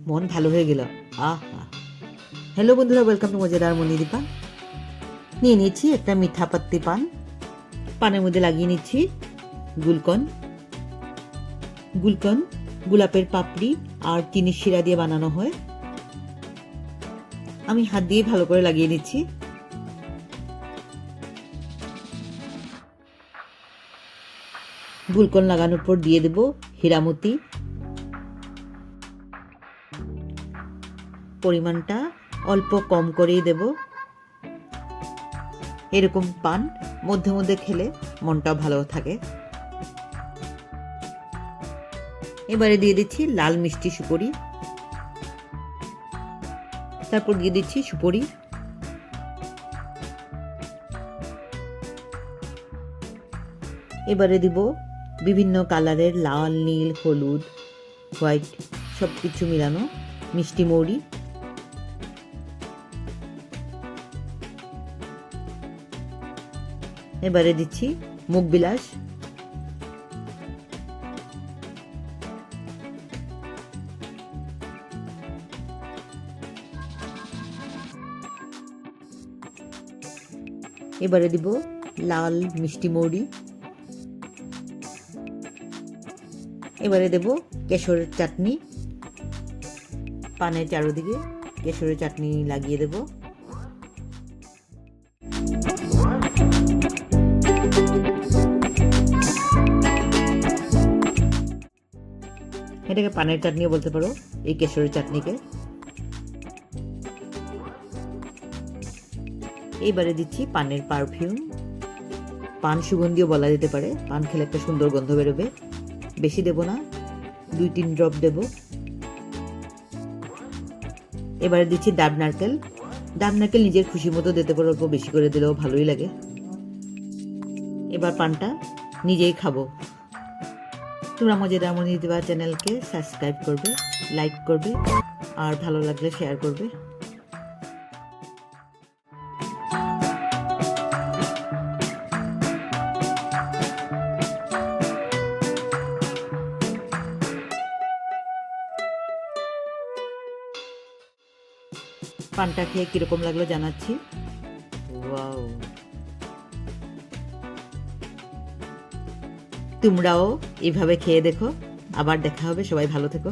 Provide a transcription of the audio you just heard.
মন ভালো হয়ে গেল। আহা! হ্যালো বন্ধুরা, ওয়েলকাম টু মজাদার মনিদি পান। নিয়ে নিচ্ছি একটা মিঠা পাত্তি পান। পানের মধ্যে লাগিয়ে নিচ্ছি গুলকন। গোলাপের পাপড়ি আর চিনির শিরা দিয়ে বানানো হয়। আমি হাত দিয়ে ভালো করে লাগিয়ে নিচ্ছি। গুলকন লাগানোর পর দিয়ে দেব হীরামতি। পরিমাণটা অল্প কম করেই দেব। এরকম পান মধ্যে মধ্যে খেলে মনটা ভালো থাকে। এবারে দিয়ে দিচ্ছি লাল মিষ্টি সুপারি, তারপর দিয়ে দিচ্ছি সুপারি। এবারে দিব বিভিন্ন কালারের লাল, নীল, হলুদ, হোয়াইট সবকিছু মিলানো মিষ্টি মৌরি। এবারে দিচ্ছি মুখ বিলাস। এবারে দিব লাল মিষ্টি মৌরি। এবারে দেব কেশরের চাটনি। পানের চারদিকে কেশরের চাটনি লাগিয়ে দেব। এটাকে পানের চাটনিও বলতে পারো, এই কেশরের চাটনিকে। এইবারে দিচ্ছি পানের পারফিউম। পান সুগন্ধিও বলা যেতে পারে। পান খেলে একটা সুন্দর গন্ধ বেরোবে। বেশি দেব না, 2-3 ড্রপ দেব। এবারে দিচ্ছি ডাব নারকেল। ডাব নারকেল নিজের খুশি মতো দিতে পারো, অল্প বেশি করে দিলেও ভালোই লাগে। এবার পানটা নিজেই খাবো। তোমরা মজাদার মনিদি পান চ্যানেলকে সাবস্ক্রাইব করবে, লাইক করবে, আর ভালো লাগলে শেয়ার করবে। পানটা খেয়ে কিরকম লাগলো জানাচ্ছি। ওয়াও! তোমরাও এইভাবে খেয়ে দেখো। আবার দেখা হবে। সবাই ভালো থেকো।